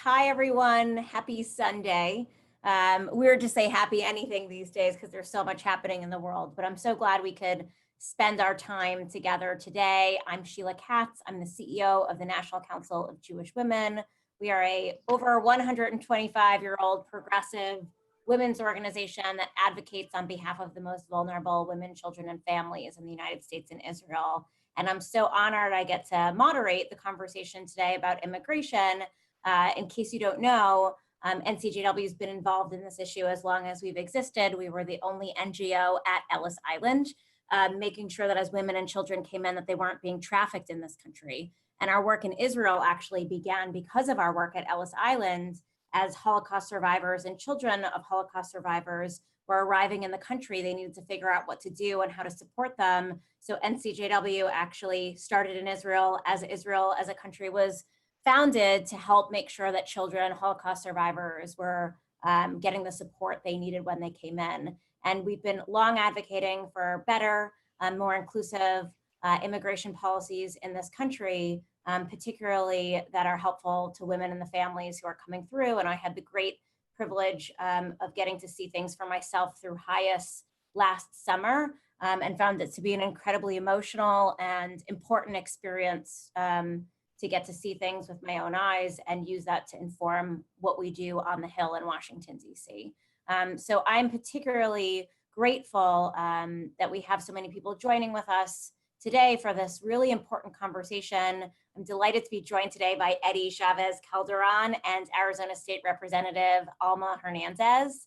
Hi, everyone. Happy Sunday. Weird to say happy anything these days because there's so much happening in the world, but I'm so glad we could spend our time together today. I'm Sheila Katz. I'm the CEO of the National Council of Jewish Women. We are a over 125-year-old progressive women's organization that advocates on behalf of the most vulnerable women, children, and families in the United States and Israel. And I'm so honored I get to moderate the conversation today about immigration. In case you don't know, NCJW has been involved in this issue as long as we've existed. We were the only NGO at Ellis Island, making sure that as women and children came in that they weren't being trafficked in this country. And our work in Israel actually began because of our work at Ellis Island, as Holocaust survivors and children of Holocaust survivors were arriving in the country. They needed to figure out what to do and how to support them. So NCJW actually started in Israel as a country was founded to help make sure that children, Holocaust survivors were getting the support they needed when they came in. And we've been long advocating for better, more inclusive immigration policies in this country, particularly that are helpful to women and the families who are coming through. And I had the great privilege of getting to see things for myself through HIAS last summer and found it to be an incredibly emotional and important experience to get to see things with my own eyes and use that to inform what we do on the Hill in Washington, DC. So I'm particularly grateful that we have so many people joining with us today for this really important conversation. I'm delighted to be joined today by Eddie Chavez Calderon and Arizona State Representative Alma Hernandez.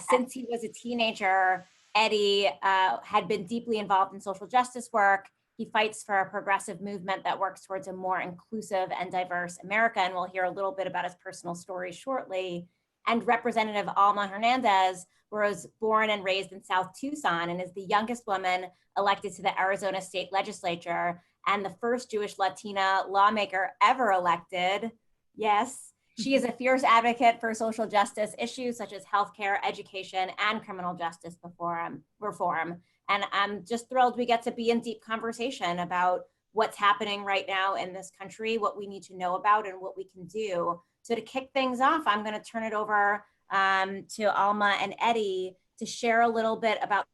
Since he was a teenager, Eddie had been deeply involved in social justice work. He fights for a progressive movement that works towards a more inclusive and diverse America, and we'll hear a little bit about his personal story shortly. And Representative Alma Hernandez was born and raised in South Tucson and is the youngest woman elected to the Arizona State Legislature and the first Jewish Latina lawmaker ever elected. Yes, she is a fierce advocate for social justice issues such as healthcare, education, and criminal justice reform. And I'm just thrilled we get to be in deep conversation about what's happening right now in this country, what we need to know about, and what we can do. So to kick things off, I'm going to turn it over to Alma and Eddie to share a little bit about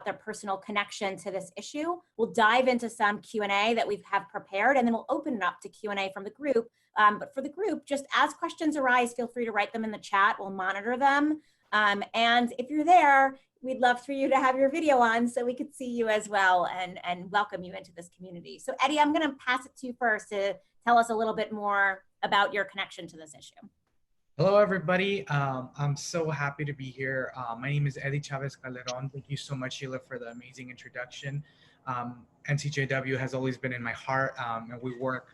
their personal connection to this issue. We'll dive into some Q&A that we have prepared, and then we'll open it up to Q&A from the group. But for the group, just as questions arise, feel free to write them in the chat. We'll monitor them. And if you're there, we'd love for you to have your video on so we could see you as well and welcome you into this community. So Eddie, I'm going to pass it to you first to tell us a little bit more about your connection to this issue. Hello, everybody. I'm so happy to be here. My name is Eddie Chavez Calderon. Thank you so much, Sheila, for the amazing introduction. NCJW has always been in my heart, and we work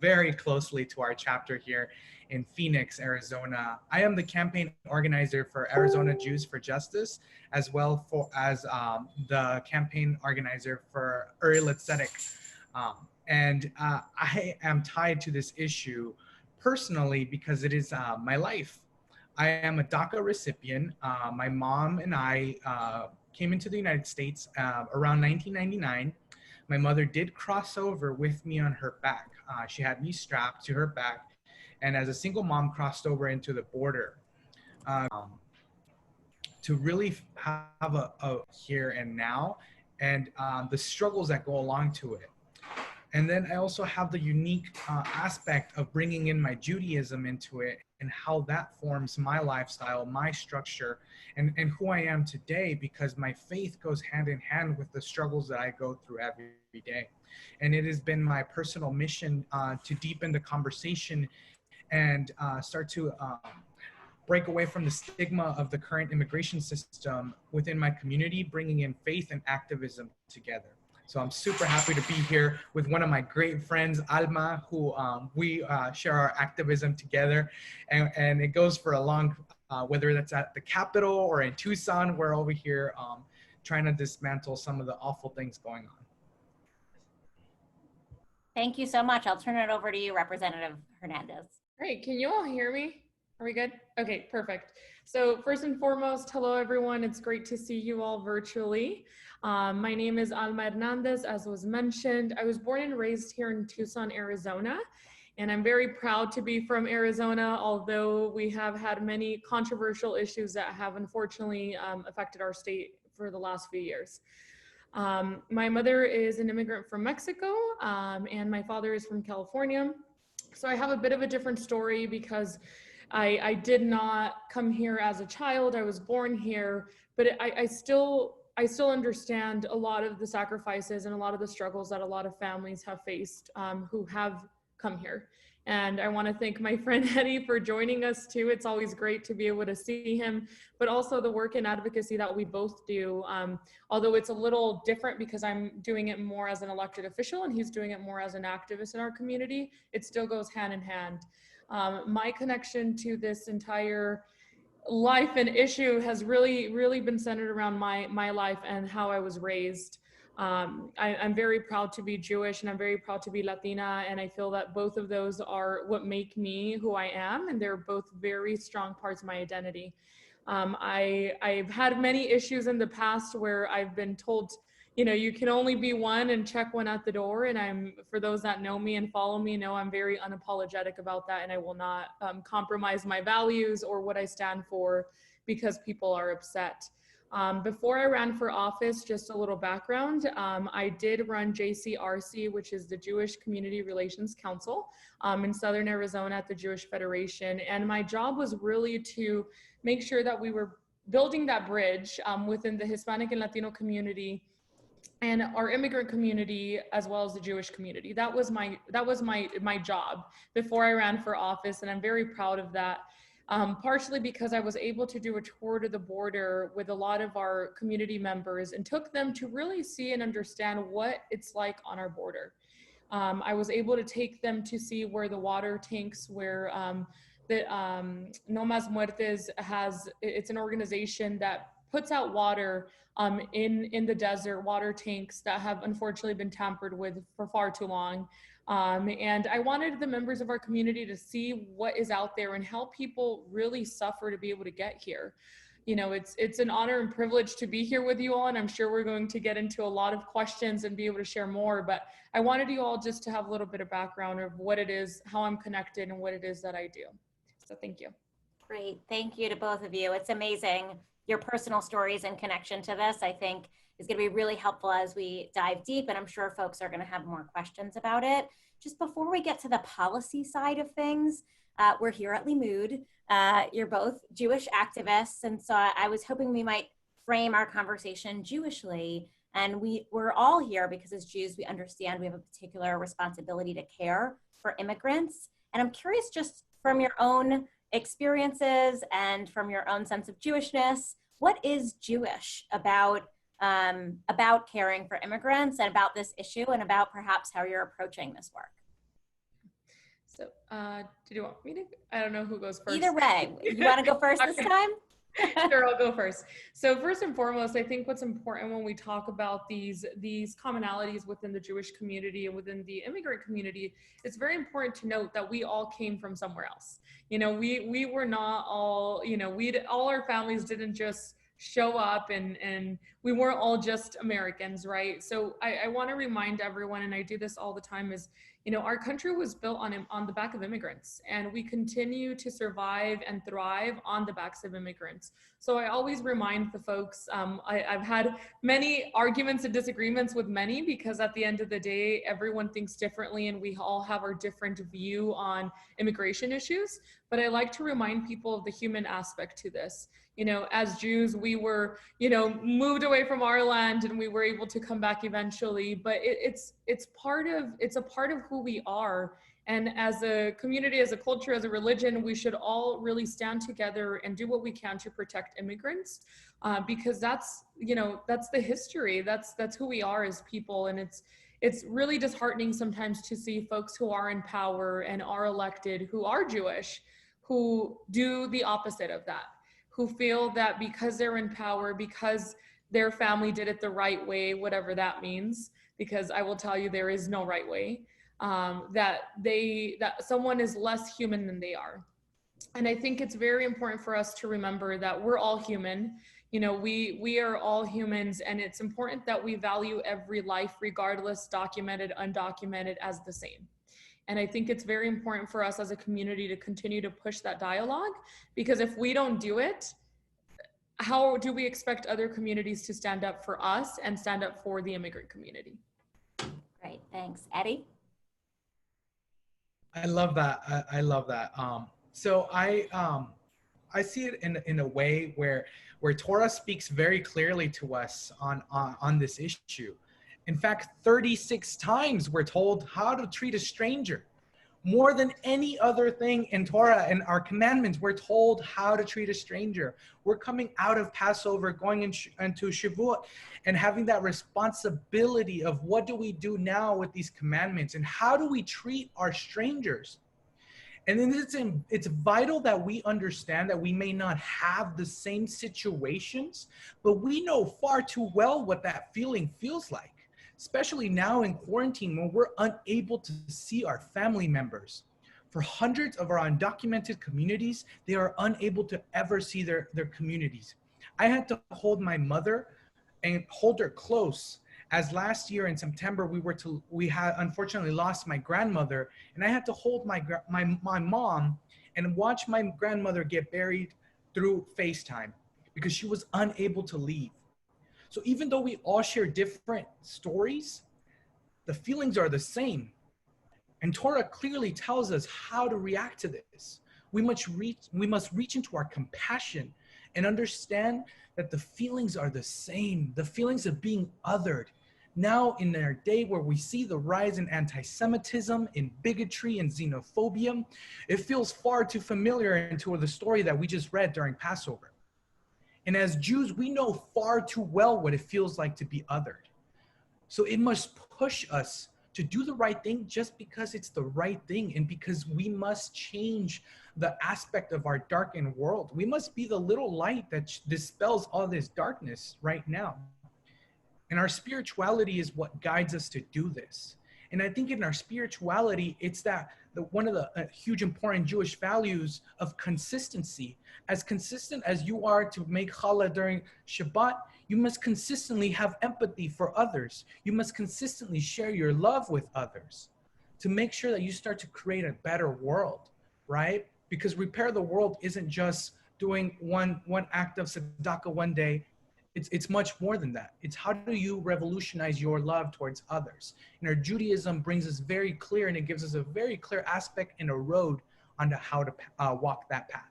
very closely to our chapter here in Phoenix, Arizona. I am the campaign organizer for Arizona Jews for Justice, as well as the campaign organizer for Uri Litzedek. And I am tied to this issue personally because it is my life. I am a DACA recipient. My mom and I came into the United States around 1999. My mother did cross over with me on her back. She had me strapped to her back, and as a single mom crossed over into the border to really have a here and now, and the struggles that go along to it. And then I also have the unique aspect of bringing in my Judaism into it and how that forms my lifestyle, my structure, and who I am today, because my faith goes hand in hand with the struggles that I go through every day. And it has been my personal mission to deepen the conversation and start to break away from the stigma of the current immigration system within my community, bringing in faith and activism together. So I'm super happy to be here with one of my great friends, Alma, who we share our activism together. And it goes for a long, whether that's at the Capitol or in Tucson, we're over here trying to dismantle some of the awful things going on. Thank you so much. I'll turn it over to you, Representative Hernandez. Great, can you all hear me? Are we good? Okay, perfect. So first and foremost, hello everyone. It's great to see you all virtually. My name is Alma Hernandez, as was mentioned. I was born and raised here in Tucson, Arizona. And I'm very proud to be from Arizona, although we have had many controversial issues that have unfortunately affected our state for the last few years. My mother is an immigrant from Mexico, and my father is from California. So I have a bit of a different story because I did not come here as a child. I was born here, but I still understand a lot of the sacrifices and a lot of the struggles that a lot of families have faced who have come here. And I want to thank my friend Eddie for joining us too. It's always great to be able to see him, but also the work and advocacy that we both do. Although it's a little different because I'm doing it more as an elected official and he's doing it more as an activist in our community, it still goes hand in hand. My connection to this entire life and issue has really been centered around my life and how I was raised. I'm very proud to be Jewish and I'm very proud to be Latina, and I feel that both of those are what make me who I am, and they're both very strong parts of my identity. I've had many issues in the past where I've been told, you know, you can only be one and check one at the door, and for those that know me and follow me know I'm very unapologetic about that, and I will not compromise my values or what I stand for because people are upset. Before I ran for office, just a little background, I did run JCRC, which is the Jewish Community Relations Council in Southern Arizona at the Jewish Federation. And my job was really to make sure that we were building that bridge within the Hispanic and Latino community and our immigrant community, as well as the Jewish community. That was my job before I ran for office, and I'm very proud of that. Partially because I was able to do a tour to the border with a lot of our community members and took them to really see and understand what it's like on our border. I was able to take them to see where the water tanks, where No Mas Muertes it's an organization that puts out water in the desert, water tanks that have unfortunately been tampered with for far too long. And I wanted the members of our community to see what is out there and how people really suffer to be able to get here. You know, it's an honor and privilege to be here with you all, and I'm sure we're going to get into a lot of questions and be able to share more, but I wanted you all just to have a little bit of background of what it is, how I'm connected, and what it is that I do. So thank you. Great, thank you to both of you. It's amazing. Your personal stories and connection to this, I think, is going to be really helpful as we dive deep, and I'm sure folks are going to have more questions about it. Just before we get to the policy side of things, we're here at Limmud. You're both Jewish activists, and so I was hoping we might frame our conversation Jewishly. And we're all here because as Jews, we understand we have a particular responsibility to care for immigrants. And I'm curious, just from your own experiences and from your own sense of Jewishness, what is Jewish about caring for immigrants and about this issue and about perhaps how you're approaching this work? So, did you want me to? I don't know who goes first. Either way, you want to go first this time? Sure, I'll go first. So first and foremost, I think what's important when we talk about these commonalities within the Jewish community and within the immigrant community, it's very important to note that we all came from somewhere else. You know, we were not all, you know, all our families didn't just show up and we weren't all just Americans, right? So I want to remind everyone, and I do this all the time, is, you know, our country was built on the back of immigrants, and we continue to survive and thrive on the backs of immigrants. So I always remind the folks, I've had many arguments and disagreements with many, because at the end of the day, everyone thinks differently and we all have our different view on immigration issues. But I like to remind people of the human aspect to this. You know, as Jews, we were, you know, moved away from our land and we were able to come back eventually, but it's a part of who we are. And as a community, as a culture, as a religion, we should all really stand together and do what we can to protect immigrants, because that's, you know, that's the history, that's who we are as people. And it's really disheartening sometimes to see folks who are in power and are elected, who are Jewish, who do the opposite of that, who feel that because they're in power, because their family did it the right way, whatever that means, because I will tell you there is no right way, that someone is less human than they are. And I think it's very important for us to remember that we're all human. You know, we are all humans, and it's important that we value every life, regardless, documented, undocumented, as the same. And I think it's very important for us as a community to continue to push that dialogue, because if we don't do it, how do we expect other communities to stand up for us and stand up for the immigrant community? Great, thanks. Eddie? I love that. I love that. So I see it in a way where Torah speaks very clearly to us on this issue. In fact, 36 times we're told how to treat a stranger. More than any other thing in Torah and our commandments, we're told how to treat a stranger. We're coming out of Passover, going into Shavuot, and having that responsibility of what do we do now with these commandments and how do we treat our strangers. And then it's vital that we understand that we may not have the same situations, but we know far too well what that feeling feels like, especially now in quarantine when we're unable to see our family members. For hundreds of our undocumented communities, they are unable to ever see their communities. I had to hold my mother and hold her close, as last year in September we had unfortunately lost my grandmother, and I had to hold my mom and watch my grandmother get buried through FaceTime because she was unable to leave. So even though we all share different stories, the feelings are the same. And Torah clearly tells us how to react to this. We must reach into our compassion and understand that the feelings are the same, the feelings of being othered. Now in our day where we see the rise in anti-Semitism, in bigotry and xenophobia, it feels far too familiar into the story that we just read during Passover. And as Jews, we know far too well what it feels like to be othered. So it must push us to do the right thing just because it's the right thing and because we must change the aspect of our darkened world. We must be the little light that dispels all this darkness right now. And our spirituality is what guides us to do this. And I think in our spirituality, it's that one of the huge important Jewish values of consistency. As consistent as you are to make challah during Shabbat, you must consistently have empathy for others. You must consistently share your love with others to make sure that you start to create a better world, right? Because repair the world isn't just doing one act of tzedakah one day. It's much more than that. It's how do you revolutionize your love towards others? And our Judaism brings us very clear, and it gives us a very clear aspect and a road on how to walk that path.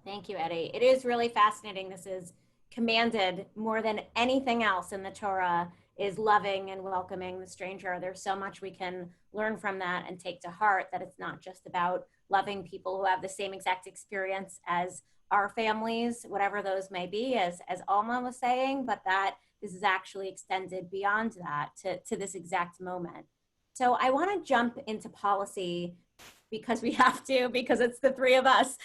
Thank you, Eddie. It is really fascinating. This is commanded more than anything else in the Torah, is loving and welcoming the stranger. There's so much we can learn from that and take to heart, that it's not just about loving people who have the same exact experience as our families, whatever those may be, as Alma was saying, but that this is actually extended beyond that to this exact moment. So I want to jump into policy because we have to, because it's the three of us.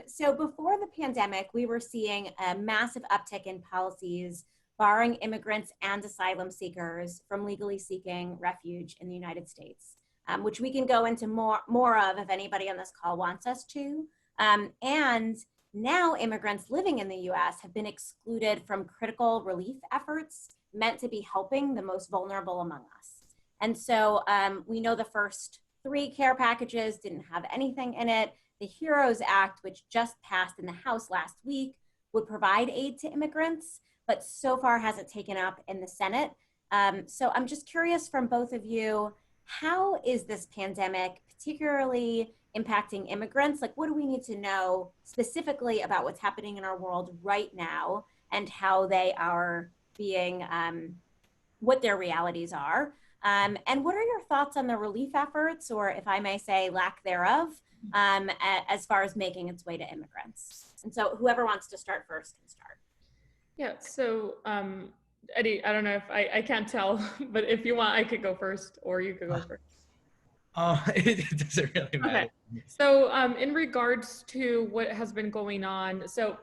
So before the pandemic, we were seeing a massive uptick in policies barring immigrants and asylum seekers from legally seeking refuge in the United States, which we can go into more of if anybody on this call wants us to. And now immigrants living in the US have been excluded from critical relief efforts meant to be helping the most vulnerable among us. And so we know the first 3 care packages didn't have anything in it. The HEROES Act, which just passed in the House last week, would provide aid to immigrants, but so far hasn't taken up in the Senate. So I'm just curious from both of you, how is this pandemic particularly impacting immigrants? Like, what do we need to know specifically about what's happening in our world right now and how they are being, what their realities are? And what are your thoughts on the relief efforts, or if I may say lack thereof, as far as making its way to immigrants? And so whoever wants to start first can start. Yeah, so Eddie, I don't know if I can't tell, but if you want, I could go first, or you could go first. It doesn't really matter. Okay. So in regards to what has been going on, so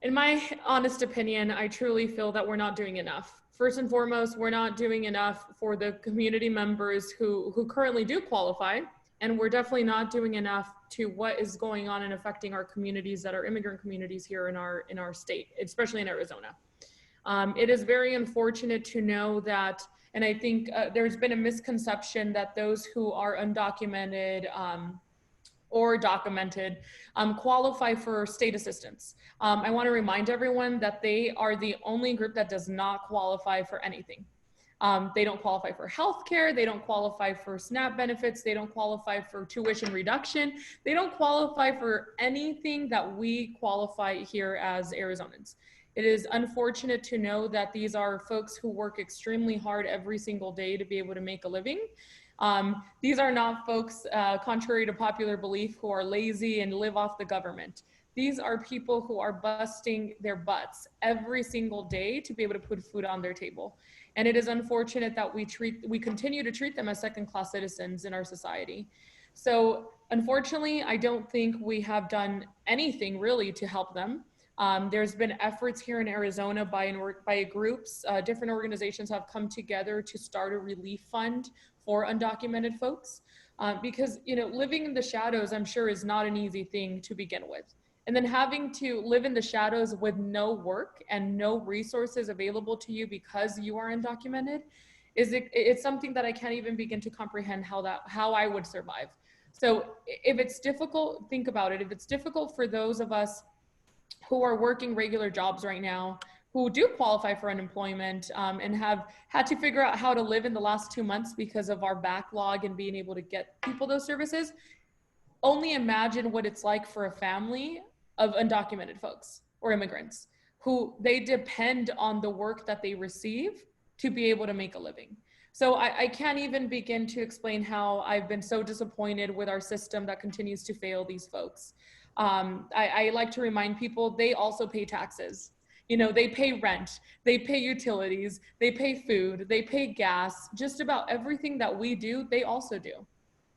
in my honest opinion, I truly feel that we're not doing enough. First and foremost, we're not doing enough for the community members who currently do qualify, and we're definitely not doing enough to what is going on and affecting our communities that are immigrant communities here in our state, especially in Arizona. It is very unfortunate to know that And I think there's been a misconception that those who are undocumented or documented qualify for state assistance. I want to remind everyone that they are the only group that does not qualify for anything. They don't qualify for health care. They don't qualify for SNAP benefits. They don't qualify for tuition reduction. They don't qualify for anything that we qualify here as Arizonans. It is unfortunate to know that these are folks who work extremely hard every single day to be able to make a living. These are not folks, contrary to popular belief, who are lazy and live off the government. These are people who are busting their butts every single day to be able to put food on their table. And it is unfortunate that we continue to treat them as second-class citizens in our society. So unfortunately, I don't think we have done anything really to help them. There's been efforts here in Arizona by groups, different organizations have come together to start a relief fund for undocumented folks, because living in the shadows, I'm sure, is not an easy thing to begin with. And then having to live in the shadows with no work and no resources available to you because you are undocumented, it's something that I can't even begin to comprehend how I would survive. So if it's difficult, think about it. If it's difficult for those of us who are working regular jobs right now, who do qualify for unemployment, and have had to figure out how to live in the last 2 months because of our backlog and being able to get people those services, only imagine what it's like for a family of undocumented folks or immigrants who they depend on the work that they receive to be able to make a living. So I can't even begin to explain how I've been so disappointed with our system that continues to fail these folks. I like to remind people they also pay taxes. They pay rent, they pay utilities, they pay food, they pay gas, just about everything that we do, they also do.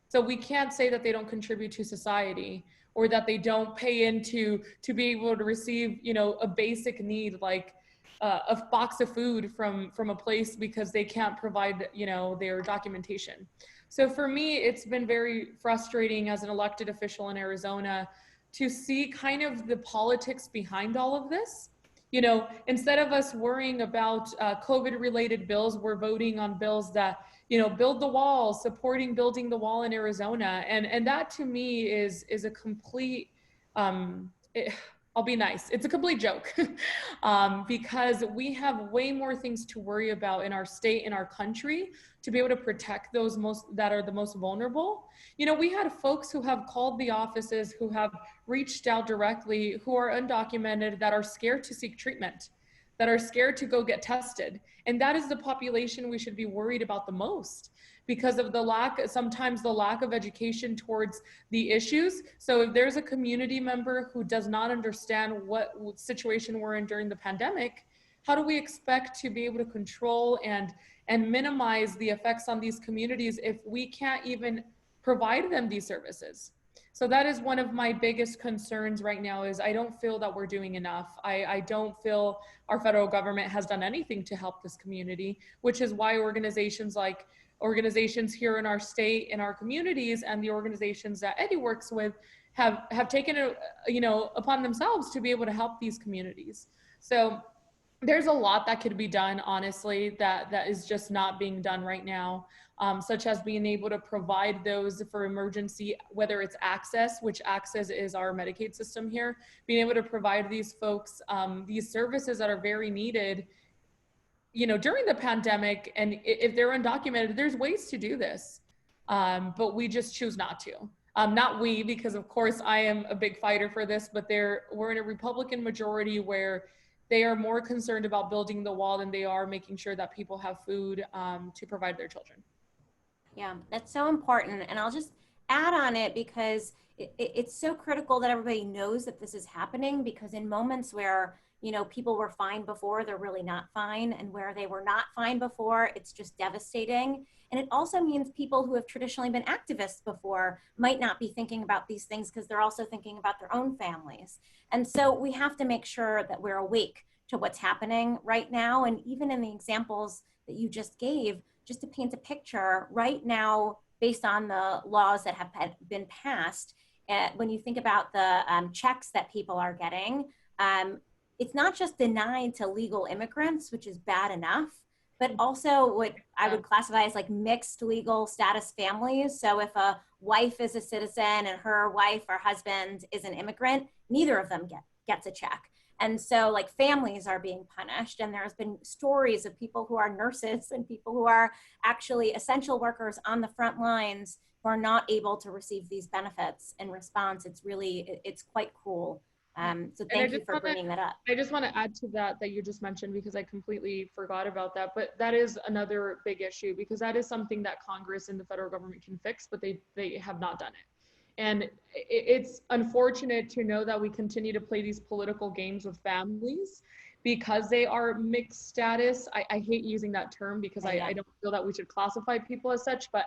So we can't say that they don't contribute to society or that they don't pay into to be able to receive, a basic need like a box of food from a place because they can't provide, their documentation. So for me, it's been very frustrating as an elected official in Arizona to see kind of the politics behind all of this. Instead of us worrying about COVID-related bills, we're voting on bills that, build the wall, supporting building the wall in Arizona. And that to me is a complete, I'll be nice, it's a complete joke. Because we have way more things to worry about in our state, in our country, to be able to protect those that are the most vulnerable. We had folks who have called the offices, who have reached out directly, who are undocumented, that are scared to seek treatment, that are scared to go get tested. And that is the population we should be worried about the most because of sometimes the lack of education towards the issues. So if there's a community member who does not understand what situation we're in during the pandemic, how do we expect to be able to control and minimize the effects on these communities if we can't even provide them these services? So that is one of my biggest concerns right now, is I don't feel that we're doing enough. I don't feel our federal government has done anything to help this community, which is why organizations here in our state, in our communities, and the organizations that Eddie works with have taken it, upon themselves to be able to help these communities. So there's a lot that could be done, honestly, that is just not being done right now, such as being able to provide those for emergency, whether it's access, which access is our Medicaid system here, being able to provide these folks these services that are very needed, during the pandemic. And if they're undocumented, there's ways to do this, but we just choose not to. Not we, because of course I am a big fighter for this, but we're in a Republican majority where they are more concerned about building the wall than they are making sure that people have food to provide their children. Yeah, that's so important. And I'll just add on it because it's so critical that everybody knows that this is happening, because in moments where, people were fine before, they're really not fine. And where they were not fine before, it's just devastating. And it also means people who have traditionally been activists before might not be thinking about these things because they're also thinking about their own families. And so we have to make sure that we're awake to what's happening right now. And even in the examples that you just gave, just to paint a picture right now, based on the laws that have been passed, when you think about the checks that people are getting, it's not just denied to legal immigrants, which is bad enough, but also what I would classify as like mixed legal status families. So if a wife is a citizen and her wife or husband is an immigrant, neither of them gets a check. And so like families are being punished, and there's been stories of people who are nurses and people who are actually essential workers on the front lines who are not able to receive these benefits in response. It's quite cruel. So thank you for bringing that up. I just want to add to that you just mentioned, because I completely forgot about that. But that is another big issue, because that is something that Congress and the federal government can fix, but they have not done it. And it's unfortunate to know that we continue to play these political games with families because they are mixed status. I hate using that term because I don't feel that we should classify people as such, but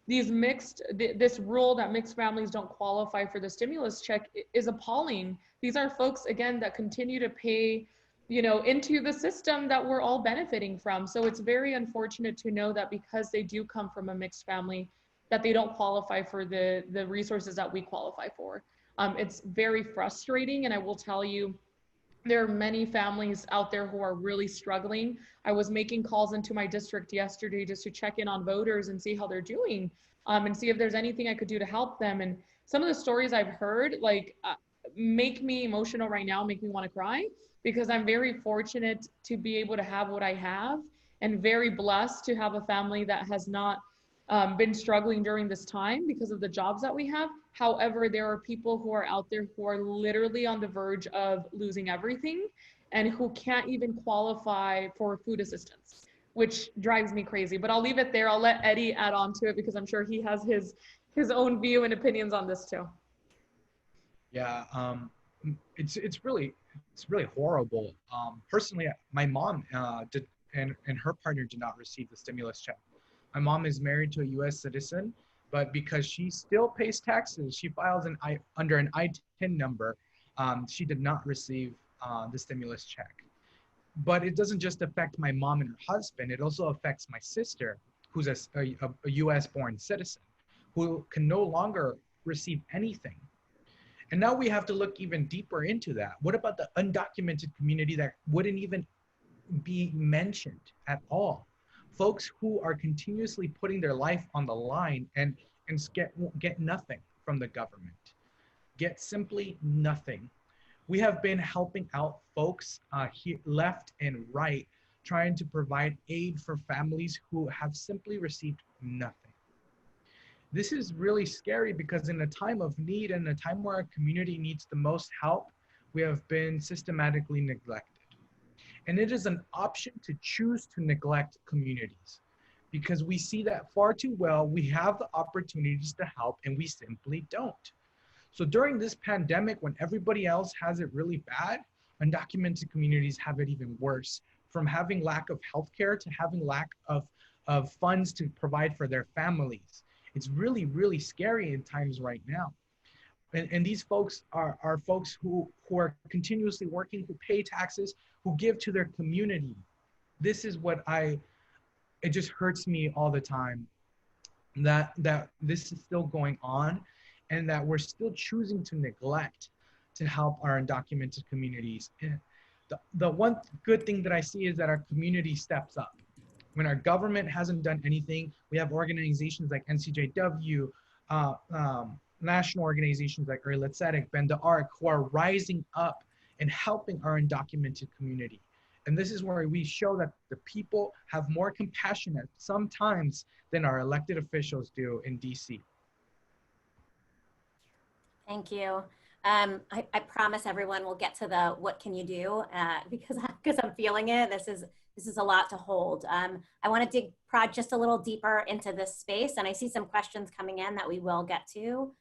this rule that mixed families don't qualify for the stimulus check is appalling. These are folks, again, that continue to pay, into the system that we're all benefiting from. So it's very unfortunate to know that because they do come from a mixed family, that they don't qualify for the resources that we qualify for. It's very frustrating, and I will tell you, there are many families out there who are really struggling. I was making calls into my district yesterday just to check in on voters and see how they're doing, and see if there's anything I could do to help them. And some of the stories I've heard, make me emotional right now, make me want to cry, because I'm very fortunate to be able to have what I have, and very blessed to have a family that has not been struggling during this time because of the jobs that we have. However, there are people who are out there who are literally on the verge of losing everything and who can't even qualify for food assistance, which drives me crazy. But I'll leave it there. I'll let Eddie add on to it, because I'm sure he has his own view and opinions on this too. Yeah, it's really horrible. Personally, my mom did, and her partner did not receive the stimulus check. My mom is married to a U.S. citizen, but because she still pays taxes, she files under an I-10 number. She did not receive the stimulus check. But it doesn't just affect my mom and her husband. It also affects my sister, who's a U.S.-born citizen, who can no longer receive anything. And now we have to look even deeper into that. What about the undocumented community that wouldn't even be mentioned at all? Folks who are continuously putting their life on the line and get nothing from the government, get simply nothing. We have been helping out folks left and right, trying to provide aid for families who have simply received nothing. This is really scary, because in a time of need and a time where our community needs the most help, we have been systematically neglected. And it is an option to choose to neglect communities, because we see that far too well. We have the opportunities to help and we simply don't. So during this pandemic, when everybody else has it really bad, undocumented communities have it even worse, from having lack of healthcare to having lack of funds to provide for their families. It's really, really scary in times right now. And these folks are folks who are continuously working, who pay taxes, who give to their community. This is what it just hurts me all the time, that this is still going on, and that we're still choosing to neglect to help our undocumented communities. And the one good thing that I see is that our community steps up. When our government hasn't done anything, we have organizations like NCJW, national organizations like Early Bend the Arc, who are rising up and helping our undocumented community. And this is where we show that the people have more compassion at sometimes than our elected officials do in DC. Thank you. I promise everyone we'll get to the what can you do, because I'm feeling it. This is a lot to hold. I want to dig just a little deeper into this space, and I see some questions coming in that we will get to.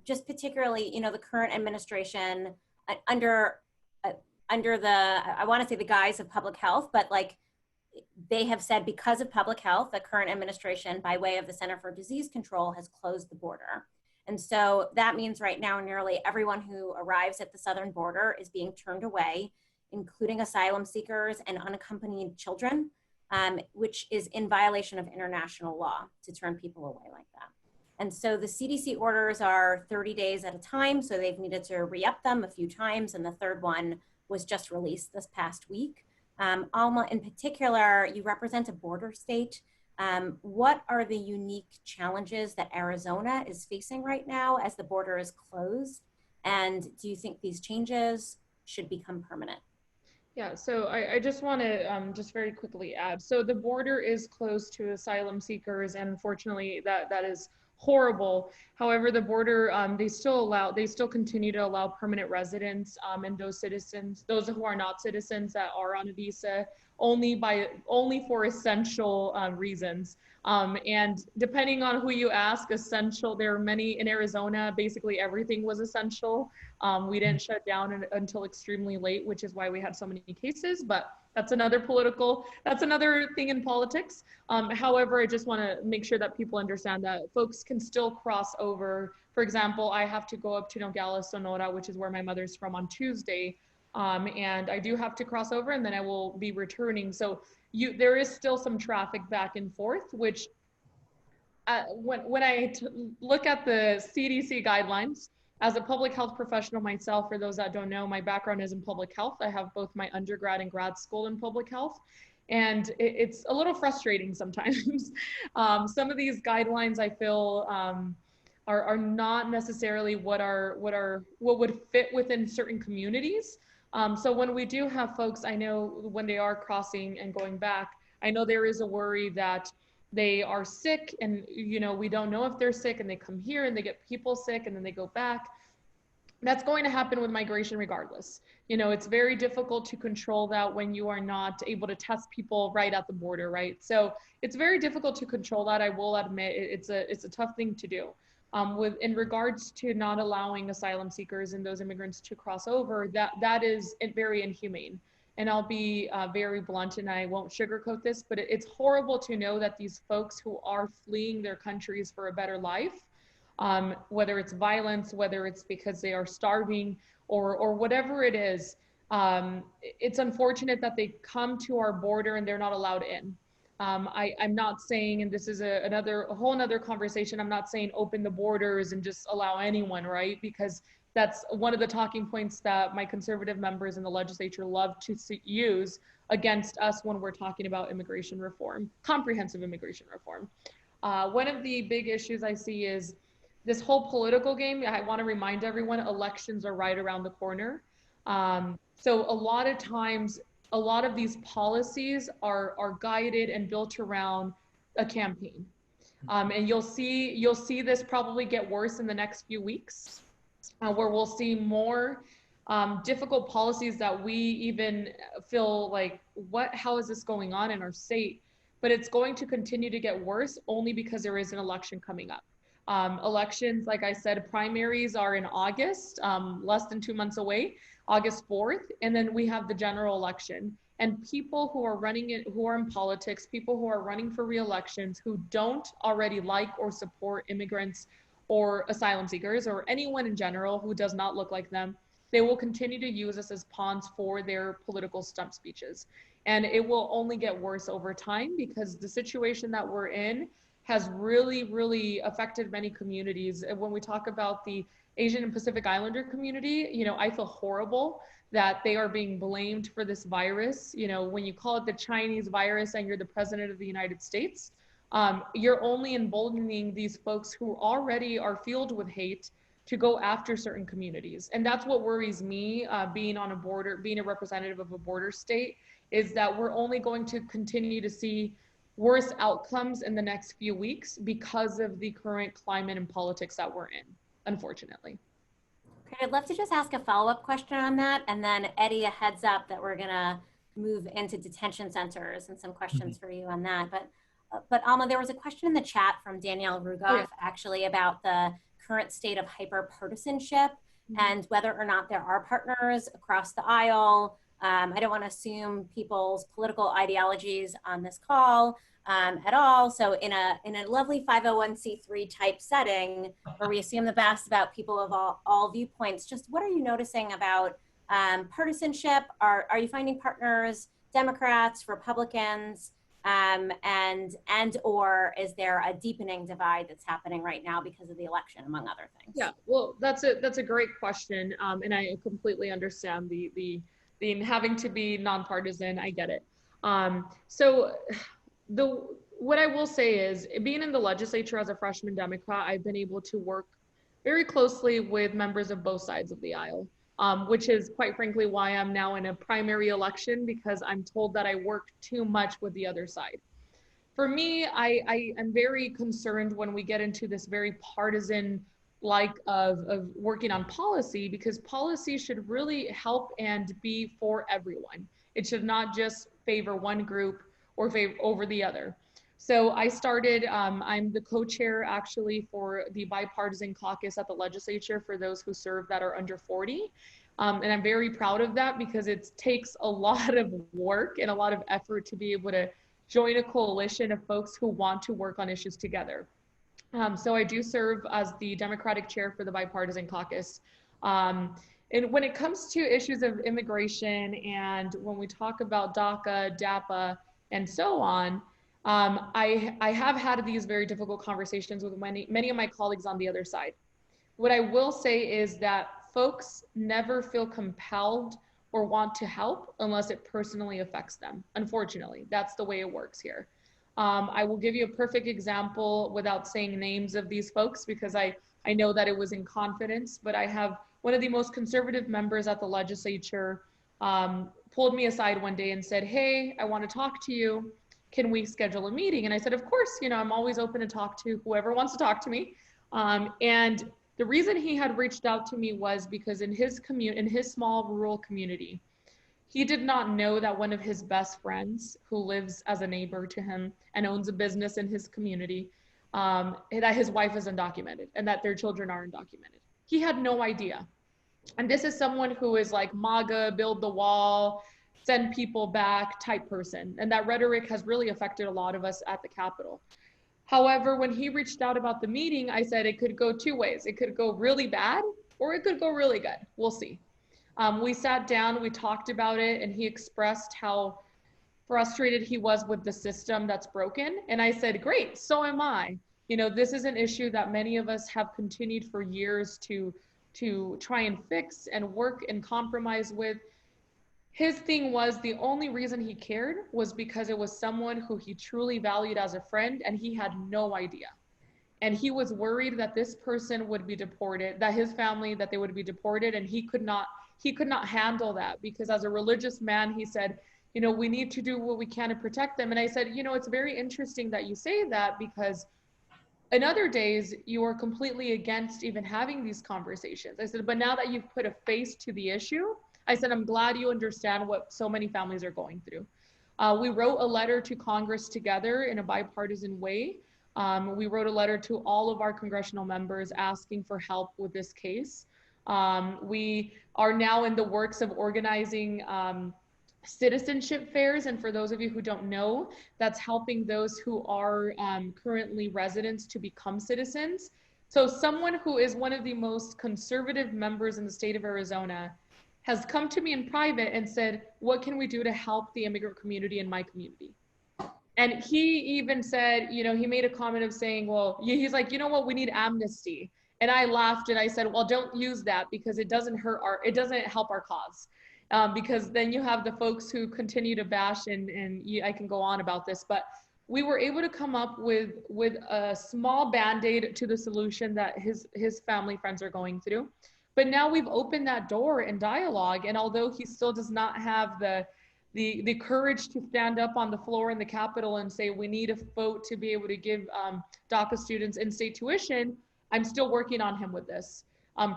Just particularly, the current administration under I want to say the guise of public health, but they have said because of public health, the current administration, by way of the Center for Disease Control, has closed the border. And so that means right now nearly everyone who arrives at the southern border is being turned away, including asylum seekers and unaccompanied children, which is in violation of international law to turn people away like that. And so the CDC orders are 30 days at a time, so they've needed to re-up them a few times, and the third one was just released this past week. Alma, in particular, you represent a border state. What are the unique challenges that Arizona is facing right now as the border is closed? And do you think these changes should become permanent? Yeah, so I just want to just very quickly add. So the border is closed to asylum seekers, and unfortunately, that is horrible. However, the border they still continue to allow permanent residents and those citizens, those who are not citizens that are on a visa, only for essential reasons. And depending on who you ask, essential. There are many in Arizona. Basically, everything was essential. We didn't shut down until extremely late, which is why we had so many cases, but that's another thing in politics. However, I just want to make sure that people understand that folks can still cross over. For example, I have to go up to Nogales, Sonora, which is where my mother's from, on Tuesday. And I do have to cross over, and then I will be returning. So there is still some traffic back and forth, which when I look at the CDC guidelines, as a public health professional myself, for those that don't know, my background is in public health. I have both my undergrad and grad school in public health. And it's a little frustrating sometimes. Some of these guidelines I feel are not necessarily what would fit within certain communities. So when we do have folks, I know when they are crossing and going back, I know there is a worry that they are sick and, we don't know if they're sick, and they come here and they get people sick and then they go back. That's going to happen with migration regardless. It's very difficult to control that when you are not able to test people right at the border, right? So it's very difficult to control that. I will admit it's a tough thing to do. In regards to not allowing asylum seekers and those immigrants to cross over, that is very inhumane. And I'll be very blunt, and I won't sugarcoat this, but it's horrible to know that these folks who are fleeing their countries for a better life, whether it's violence, whether it's because they are starving, or whatever it is, it's unfortunate that they come to our border and they're not allowed in. I'm not saying, and this is a whole nother conversation, I'm not saying open the borders and just allow anyone, right? Because that's one of the talking points that my conservative members in the legislature love to use against us when we're talking about immigration reform, comprehensive immigration reform. One of the big issues I see is this whole political game. I want to remind everyone, elections are right around the corner. So a lot of times, a lot of these policies are guided and built around a campaign. And you'll see this probably get worse in the next few weeks, where we'll see more difficult policies that we even feel like, how is this going on in our state? But it's going to continue to get worse only because there is an election coming up. Elections, like I said, primaries are in August, less than 2 months away, August 4th, and then we have the general election. And people who are who are in politics, people who are running for re-elections, who don't already like or support immigrants or asylum seekers or anyone in general who does not look like them, they will continue to use us as pawns for their political stump speeches. And it will only get worse over time, because the situation that we're in has really, really affected many communities. And when we talk about the Asian and Pacific Islander community, I feel horrible that they are being blamed for this virus. When you call it the Chinese virus and you're the president of the United States, you're only emboldening these folks who already are filled with hate to go after certain communities. And that's what worries me, being on a border, being a representative of a border state, is that we're only going to continue to see worse outcomes in the next few weeks because of the current climate and politics that we're in, unfortunately. Okay, I'd love to just ask a follow-up question on that, and then Eddie, a heads up that we're gonna move into detention centers and some questions for you on that. But Alma, there was a question in the chat from Danielle Rugoff actually about the current state of hyper-partisanship and whether or not there are partners across the aisle. I don't want to assume people's political ideologies on this call at all. So in a lovely 501c3 type setting where we assume the best about people of all viewpoints, just what are you noticing about partisanship? Are you finding partners, Democrats, Republicans, and or is there a deepening divide that's happening right now because of the election, among other things? Yeah, well, that's a great question, and I completely understand the having to be nonpartisan. I get it. So what I will say is, being in the legislature as a freshman Democrat, I've been able to work very closely with members of both sides of the aisle, which is quite frankly why I'm now in a primary election, because I'm told that I work too much with the other side. For me, I am very concerned when we get into this very partisan of working on policy, because policy should really help and be for everyone. It should not just favor one group or favor over the other. So I started, I'm the co-chair actually for the Bipartisan caucus at the legislature for those who serve that are under 40. And I'm very proud of that, because it takes a lot of work and a lot of effort to be able to join a coalition of folks who want to work on issues together. So I do serve as the Democratic chair for the Bipartisan caucus. And when it comes to issues of immigration, and when we talk about DACA, DAPA, and so on, I have had these very difficult conversations with many of my colleagues on the other side. What I will say is that folks never feel compelled or want to help unless it personally affects them. Unfortunately, that's the way it works here. I will give you a perfect example without saying names of these folks, because I know that it was in confidence, but I have one of the most conservative members at the legislature pulled me aside one day and said, "Hey, I want to talk to you. Can we schedule a meeting?" And I said, "Of course, I'm always open to talk to whoever wants to talk to me." And the reason he had reached out to me was because in his small rural community, he did not know that one of his best friends, who lives as a neighbor to him and owns a business in his community, that his wife is undocumented and that their children are undocumented. He had no idea. And this is someone who is like MAGA, build the wall, send people back type person. And that rhetoric has really affected a lot of us at the Capitol. However, when he reached out about the meeting, I said it could go two ways. It could go really bad, or it could go really good. We'll see. We sat down, we talked about it, and he expressed how frustrated he was with the system that's broken. And I said, great, so am I. This is an issue that many of us have continued for years to try and fix and work and compromise with. His thing was, the only reason he cared was because it was someone who he truly valued as a friend, and he had no idea. And he was worried that this person would be deported, that his family, that they would be deported, and he could not handle that, because as a religious man, he said, we need to do what we can to protect them. And I said, it's very interesting that you say that, because in other days, you are completely against even having these conversations. I said, but now that you've put a face to the issue, I said, I'm glad you understand what so many families are going through. We wrote a letter to Congress together in a bipartisan way. We wrote a letter to all of our congressional members asking for help with this case. We are now in the works of organizing citizenship fairs. And for those of you who don't know, that's helping those who are currently residents to become citizens. So someone who is one of the most conservative members in the state of Arizona has come to me in private and said, what can we do to help the immigrant community in my community? And he even said, he made a comment of saying, well, he's like, what, we need amnesty. And I laughed and I said, well, don't use that, because it doesn't help our cause. Because then you have the folks who continue to bash, and I can go on about this, but we were able to come up with a small Band-Aid to the solution that his family friends are going through. But now we've opened that door in dialogue. And although he still does not have the courage to stand up on the floor in the Capitol and say, we need a vote to be able to give DACA students in-state tuition, I'm still working on him with this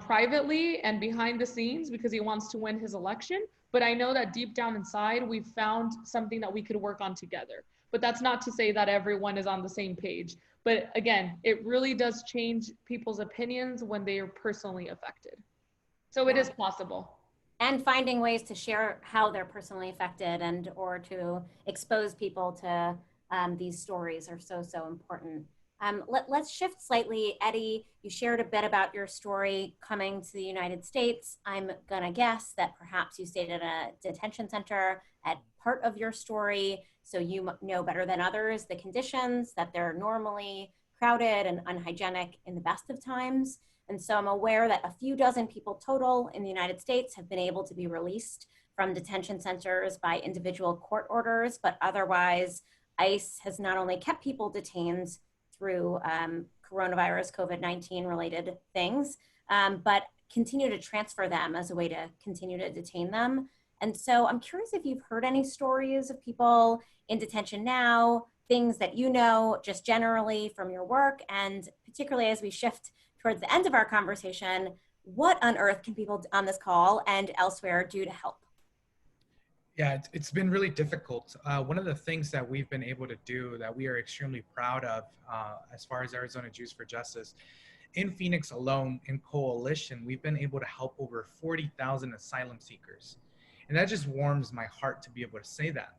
privately and behind the scenes, because he wants to win his election. But I know that deep down inside, we've found something that we could work on together. But that's not to say that everyone is on the same page. But again, it really does change people's opinions when they are personally affected. So it is possible. And finding ways to share how they're personally affected or to expose people to these stories are so important. Let's shift slightly. Eddie, you shared a bit about your story coming to the United States. I'm gonna guess that perhaps you stayed at a detention center at part of your story, so you know better than others the conditions that they're normally crowded and unhygienic in the best of times. And so I'm aware that a few dozen people total in the United States have been able to be released from detention centers by individual court orders, but otherwise ICE has not only kept people detained through coronavirus, COVID-19 related things, but continue to transfer them as a way to continue to detain them. And so I'm curious if you've heard any stories of people in detention now, things that you know just generally from your work, and particularly as we shift towards the end of our conversation, what on earth can people on this call and elsewhere do to help? Yeah, it's been really difficult. One of the things that we've been able to do that we are extremely proud of as far as Arizona Jews for Justice, in Phoenix alone, in coalition, we've been able to help over 40,000 asylum seekers. And that just warms my heart to be able to say that.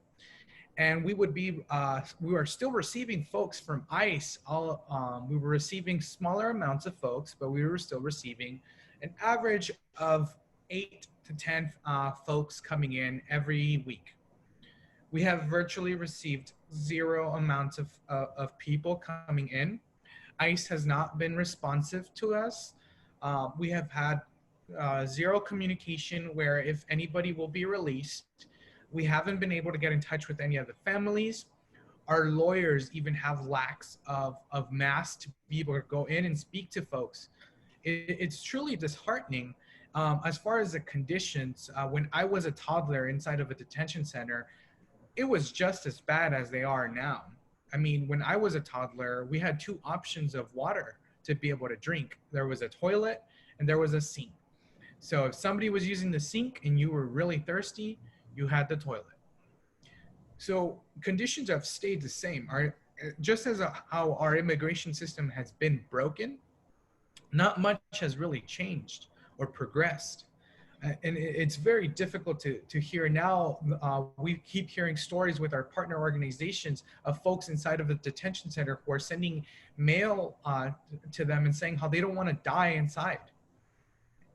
And we are still receiving folks from ICE. We were receiving smaller amounts of folks, but we were still receiving an average of 8 to 10 folks coming in every week. We have virtually received zero amounts of people coming in. ICE has not been responsive to us. We have had zero communication where if anybody will be released. We haven't been able to get in touch with any of the families. Our lawyers even have lacks of masks to be able to go in and speak to folks. It's truly disheartening. As far as the conditions, when I was a toddler inside of a detention center, it was just as bad as they are now. I mean, when I was a toddler, we had two options of water to be able to drink. There was a toilet and there was a sink. So if somebody was using the sink and you were really thirsty, you had the toilet. So conditions have stayed the same. Just as how our immigration system has been broken, not much has really changed or progressed. And it's very difficult to hear now. We keep hearing stories with our partner organizations of folks inside of the detention center who are sending mail to them and saying how they don't want to die inside.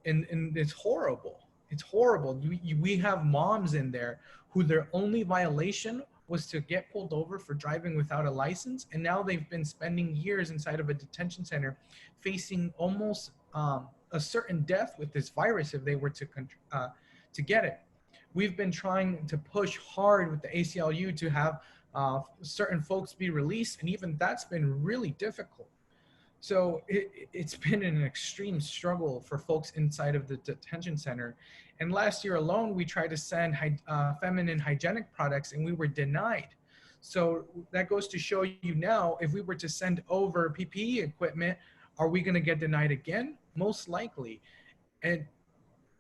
And it's horrible. It's horrible. We have moms in there who their only violation was to get pulled over for driving without a license. And now they've been spending years inside of a detention center facing almost a certain death with this virus if they were to get it. We've been trying to push hard with the ACLU to have certain folks be released, and even that's been really difficult. So it's been an extreme struggle for folks inside of the detention center. And last year alone, we tried to send feminine hygienic products and we were denied. So that goes to show you now, if we were to send over PPE equipment, are we going to get denied again? Most likely. And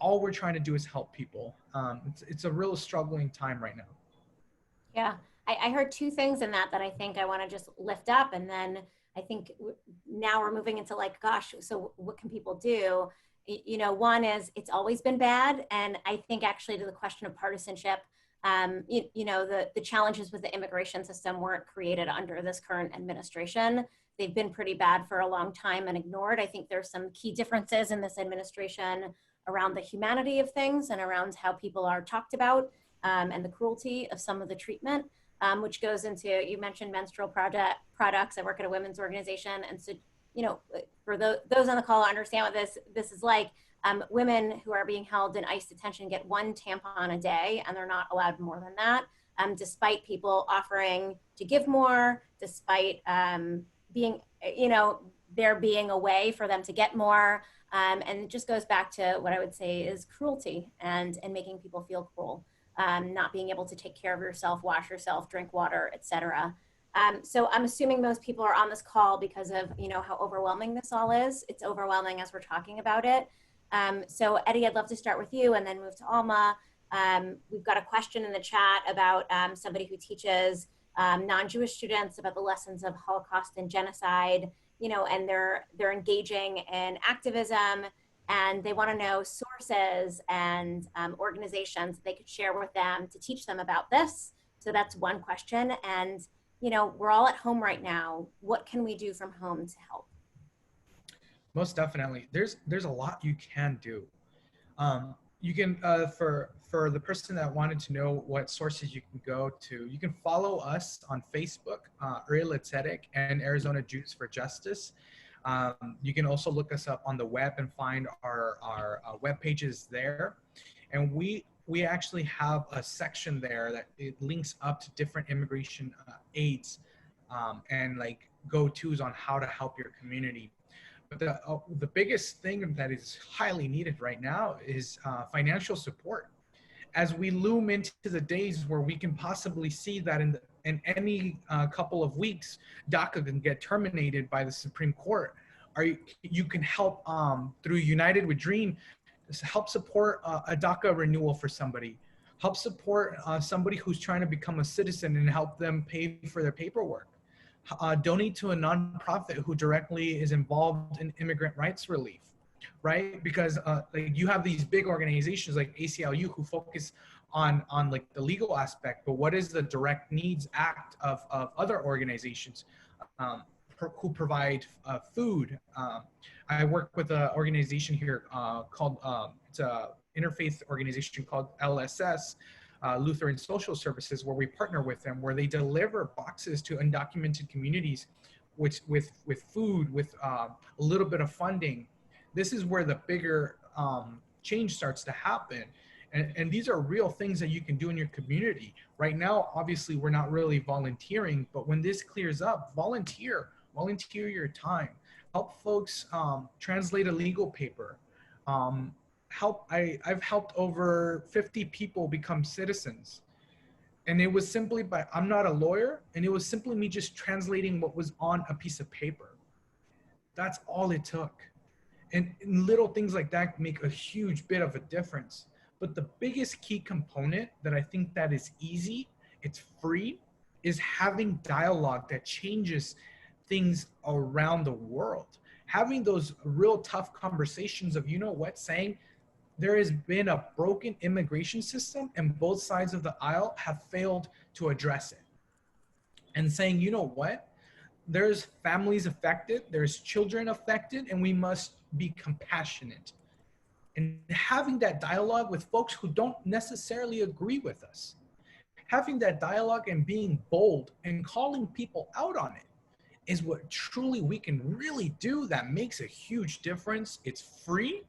all we're trying to do is help people. It's a real struggling time right now. Yeah, I heard two things in that I think I want to just lift up, and then I think now we're moving into like, gosh, so what can people do? You know, one is it's always been bad. And I think actually to the question of partisanship, you know, the challenges with the immigration system weren't created under this current administration. They've been pretty bad for a long time and ignored. I think there's some key differences in this administration around the humanity of things and around how people are talked about and the cruelty of some of the treatment. Which goes into, you mentioned menstrual products. I work at a women's organization. And so, you know, for those on the call understand what this is like, women who are being held in ICE detention get one tampon a day, and they're not allowed more than that, despite people offering to give more, despite being, you know, there being a way for them to get more. And it just goes back to what I would say is cruelty and making people feel cruel. Not being able to take care of yourself, wash yourself, drink water, etc. So I'm assuming most people are on this call because of, you know, how overwhelming this all is. It's overwhelming as we're talking about it. So Eddie, I'd love to start with you and then move to Alma. We've got a question in the chat about somebody who teaches non-Jewish students about the lessons of Holocaust and genocide, you know, and they're engaging in activism. And they want to know sources and organizations they could share with them to teach them about this. So that's one question. And, you know, we're all at home right now. What can we do from home to help? Most definitely. There's a lot you can do. You can, for the person that wanted to know what sources you can go to, you can follow us on Facebook, Uriel Tzedek and Arizona Jews for Justice. You can also look us up on the web and find our web pages there. And we actually have a section there that it links up to different immigration aids and like go-tos on how to help your community. But the biggest thing that is highly needed right now is financial support. As we loom into the days where we can possibly see that in any couple of weeks, DACA can get terminated by the Supreme Court, you can help through United with Dream, help support a DACA renewal for somebody, help support somebody who's trying to become a citizen and help them pay for their paperwork. Donate to a nonprofit who directly is involved in immigrant rights relief, right? Because like you have these big organizations like ACLU who focus on like the legal aspect, but what is the direct needs act of other organizations who provide food? I work with an organization here called, it's a interfaith organization called LSS, Lutheran Social Services, where we partner with them, where they deliver boxes to undocumented communities with food, with a little bit of funding. This is where the bigger change starts to happen. And these are real things that you can do in your community. Right now, obviously, we're not really volunteering, but when this clears up, volunteer your time. Help folks translate a legal paper. I've helped over 50 people become citizens. And it was simply I'm not a lawyer, and it was simply me just translating what was on a piece of paper. That's all it took. And little things like that make a huge bit of a difference. But the biggest key component that I think that is easy, it's free, is having dialogue that changes things around the world. Having those real tough conversations of, you know what, saying there has been a broken immigration system and both sides of the aisle have failed to address it. And saying, you know what, there's families affected, there's children affected, and we must be compassionate. And having that dialogue with folks who don't necessarily agree with us. Having that dialogue and being bold and calling people out on it is what truly we can really do that makes a huge difference. It's free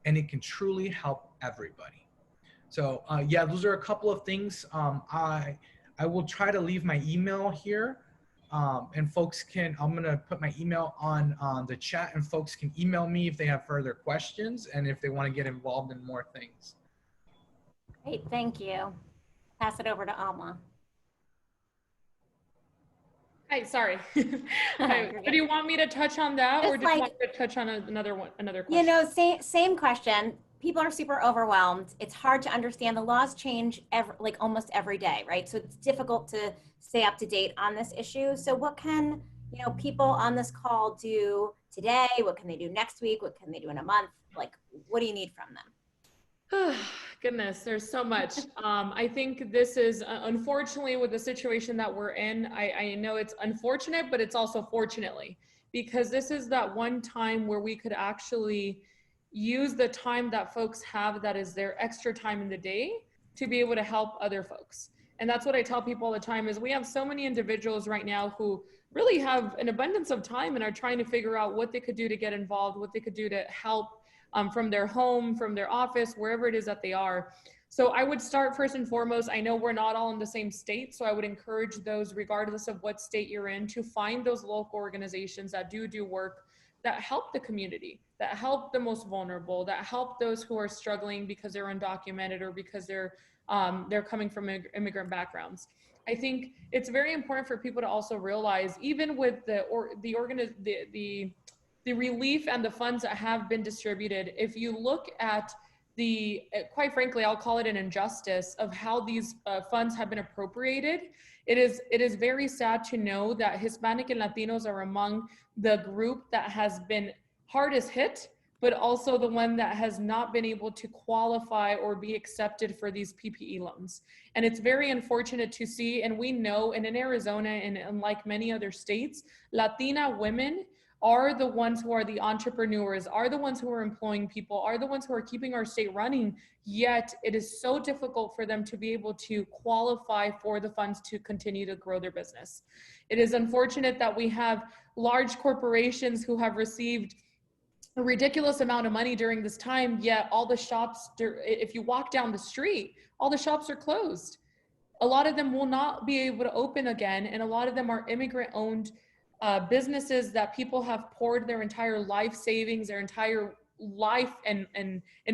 and it can truly help everybody. So yeah, those are a couple of things. I will try to leave my email here and folks can, I'm gonna put my email on the chat and folks can email me if they have further questions and if they wanna get involved in more things. Great, thank you. Pass it over to Alma. Hi, sorry. Hi, do you want me to touch on that, or do you want me to touch on another question? You know, same question. People are super overwhelmed. It's hard to understand. The laws change almost every day, right? So it's difficult to stay up to date on this issue. So what can, you know, people on this call do today? What can they do next week? What can they do in a month? Like, what do you need from them? Goodness, there's so much. I think this is unfortunately with the situation that we're in. I know it's unfortunate, but it's also fortunately, because this is that one time where we could actually use the time that folks have that is their extra time in the day to be able to help other folks. And that's what I tell people all the time is we have so many individuals right now who really have an abundance of time and are trying to figure out what they could do to get involved, what they could do to help from their home, from their office, wherever it is that they are. So I would start first and foremost, I know we're not all in the same state, so I would encourage those, regardless of what state you're in, to find those local organizations that do work that help the community, that help the most vulnerable, that help those who are struggling because they're undocumented or because they're coming from immigrant backgrounds. I think it's very important for people to also realize, even with the relief and the funds that have been distributed, if you look at quite frankly, I'll call it an injustice of how these funds have been appropriated. It is very sad to know that Hispanic and Latinos are among the group that has been hardest hit, but also the one that has not been able to qualify or be accepted for these PPE loans. And it's very unfortunate to see, and we know, and in Arizona and like many other states, Latina women are the ones who are the entrepreneurs, are the ones who are employing people, are the ones who are keeping our state running, yet it is so difficult for them to be able to qualify for the funds to continue to grow their business. It is unfortunate that we have large corporations who have received a ridiculous amount of money during this time, yet all the shops, if you walk down the street, all the shops are closed. A lot of them will not be able to open again, and a lot of them are immigrant-owned businesses that people have poured their entire life savings, their entire life, and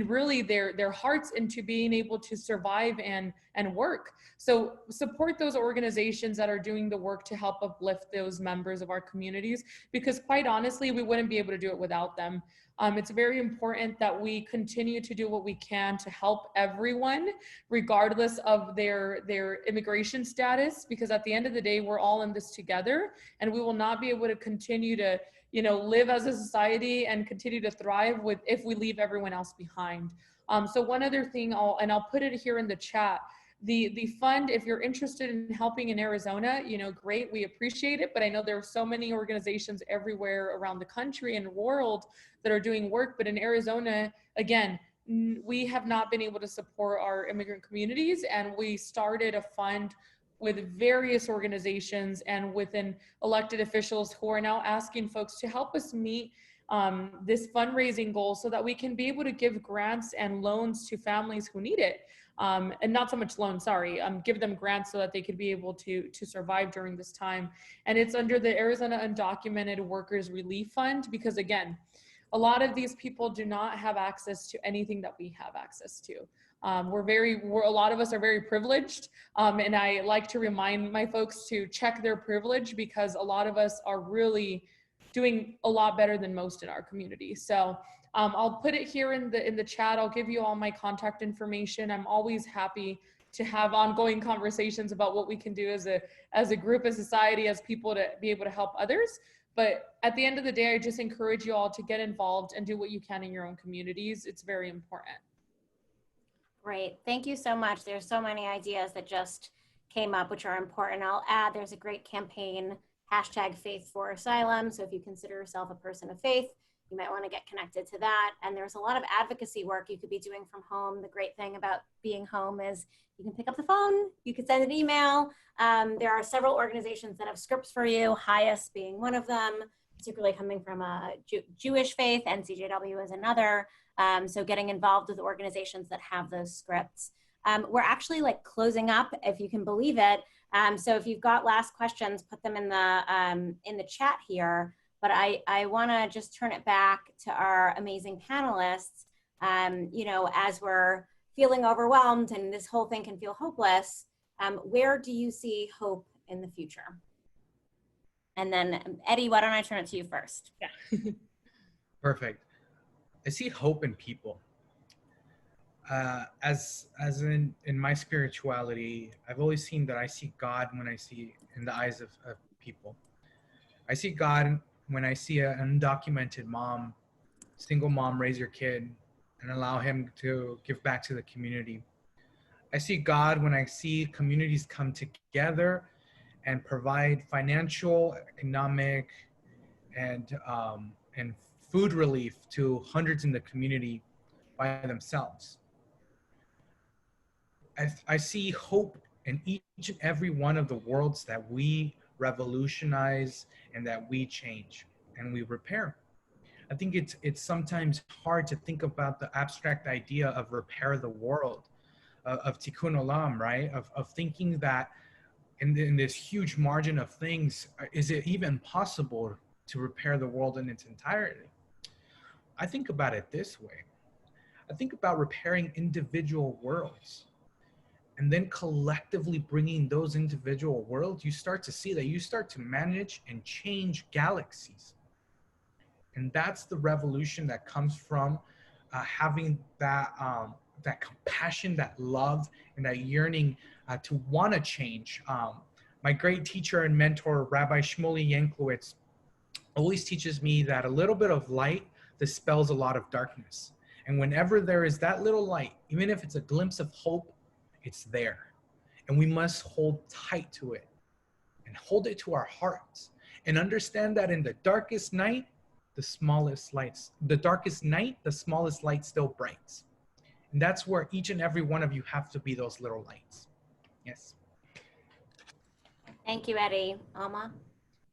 really their hearts into being able to survive and work. So support those organizations that are doing the work to help uplift those members of our communities, because quite honestly, we wouldn't be able to do it without them. It's very important that we continue to do what we can to help everyone, regardless of their immigration status, because at the end of the day, we're all in this together, and we will not be able to continue to, you know, live as a society and continue to thrive if we leave everyone else behind. So one other thing, I'll put it here in the chat. The fund, if you're interested in helping in Arizona, you know, great, we appreciate it. But I know there are so many organizations everywhere around the country and world that are doing work. But in Arizona, again, we have not been able to support our immigrant communities. And we started a fund with various organizations and within elected officials who are now asking folks to help us meet this fundraising goal so that we can be able to give grants and loans to families who need it. And not so much loans, sorry, give them grants so that they could be able to survive during this time. And it's under the Arizona Undocumented Workers Relief Fund, because again, a lot of these people do not have access to anything that we have access to. A lot of us are very privileged, and I like to remind my folks to check their privilege, because a lot of us are really doing a lot better than most in our community. So I'll put it here in the chat. I'll give you all my contact information. I'm always happy to have ongoing conversations about what we can do as a group, as society, as people to be able to help others. But at the end of the day, I just encourage you all to get involved and do what you can in your own communities. It's very important. Great. Thank you so much. There's so many ideas that just came up, which are important. I'll add, there's a great campaign, #FaithForAsylum. So if you consider yourself a person of faith, you might want to get connected to that. And there's a lot of advocacy work you could be doing from home. The great thing about being home is you can pick up the phone, you can send an email. There are several organizations that have scripts for you, Highest being one of them, particularly coming from a Jewish faith, NCJW is another. So getting involved with organizations that have those scripts. We're actually like closing up, if you can believe it. So if you've got last questions, put them in the chat here. But I want to just turn it back to our amazing panelists. You know, as we're feeling overwhelmed and this whole thing can feel hopeless, where do you see hope in the future? And then Eddie, why don't I turn it to you first? Yeah. Perfect. I see hope in people. As in my spirituality, I've always seen that I see God when I see in the eyes of people. I see God when I see an undocumented mom, single mom, raise your kid and allow him to give back to the community. I see God when I see communities come together and provide financial, economic, and food relief to hundreds in the community by themselves. I see hope in each and every one of the worlds that we revolutionize and that we change and we repair. I think it's sometimes hard to think about the abstract idea of repair the world, of tikkun olam, right? Of thinking that in this huge margin of things, is it even possible to repair the world in its entirety? I think about it this way. I think about repairing individual worlds. And then collectively bringing those individual worlds, you start to see that you start to manage and change galaxies. And that's the revolution that comes from having that compassion, that love, and that yearning to want to change. My great teacher and mentor, Rabbi Shmuley Yanklowitz, always teaches me that a little bit of light dispels a lot of darkness. And whenever there is that little light, even if it's a glimpse of hope, it's there. And we must hold tight to it and hold it to our hearts and understand that in the darkest night, the smallest lights, the darkest night, the smallest light still brights. And that's where each and every one of you have to be those little lights. Yes. Thank you, Eddie. Alma?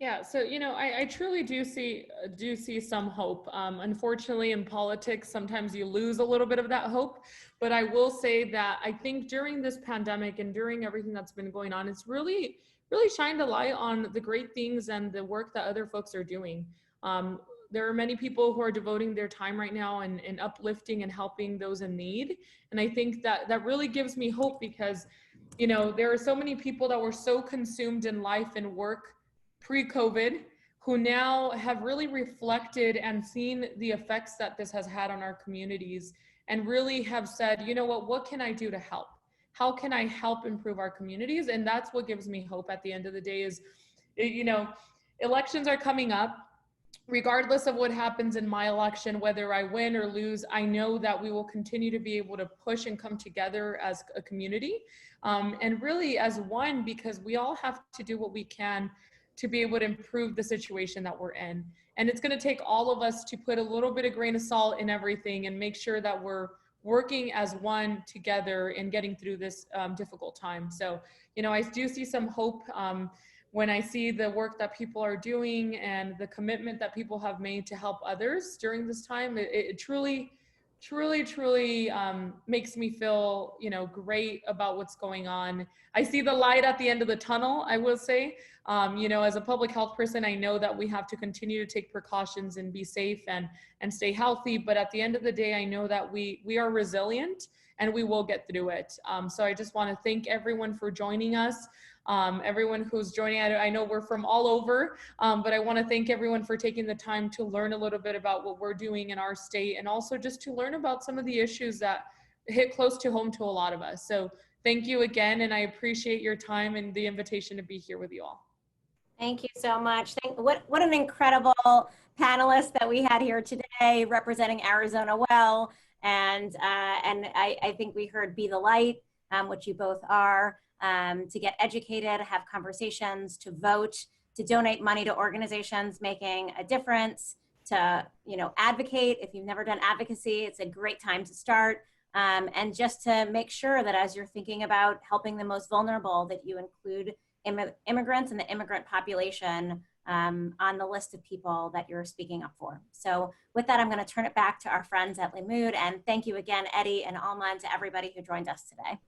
Yeah, so I truly do see some hope. Unfortunately, in politics, sometimes you lose a little bit of that hope. But I will say that I think during this pandemic and during everything that's been going on, it's really shined a light on the great things and the work that other folks are doing. There are many people who are devoting their time right now and uplifting and helping those in need. And I think that really gives me hope because, there are so many people that were so consumed in life and work pre-COVID, who now have really reflected and seen the effects that this has had on our communities and really have said, what can I do to help? How can I help improve our communities? And that's what gives me hope at the end of the day is, elections are coming up. Regardless of what happens in my election, whether I win or lose, I know that we will continue to be able to push and come together as a community and really as one, because we all have to do what we can to be able to improve the situation that we're in. And it's going to take all of us to put a little bit of grain of salt in everything and make sure that we're working as one together in getting through this difficult time. So, I do see some hope when I see the work that people are doing and the commitment that people have made to help others during this time. It truly makes me feel, great about what's going on. I see the light at the end of the tunnel, I will say. As a public health person, I know that we have to continue to take precautions and be safe and stay healthy. But at the end of the day, I know that we are resilient and we will get through it. So I just want to thank everyone for joining us. Everyone who's joining, I know we're from all over, but I want to thank everyone for taking the time to learn a little bit about what we're doing in our state and also just to learn about some of the issues that hit close to home to a lot of us. So thank you again, and I appreciate your time and the invitation to be here with you all. Thank you so much. What an incredible panelist that we had here today representing Arizona well. And I think we heard Be the Light, which you both are, to get educated, have conversations, to vote, to donate money to organizations making a difference, to advocate. If you've never done advocacy, it's a great time to start. And just to make sure that as you're thinking about helping the most vulnerable, that you include immigrants and the immigrant population on the list of people that you're speaking up for. So with that, I'm going to turn it back to our friends at Limmud, and thank you again, Eddie and Alma, and to everybody who joined us today.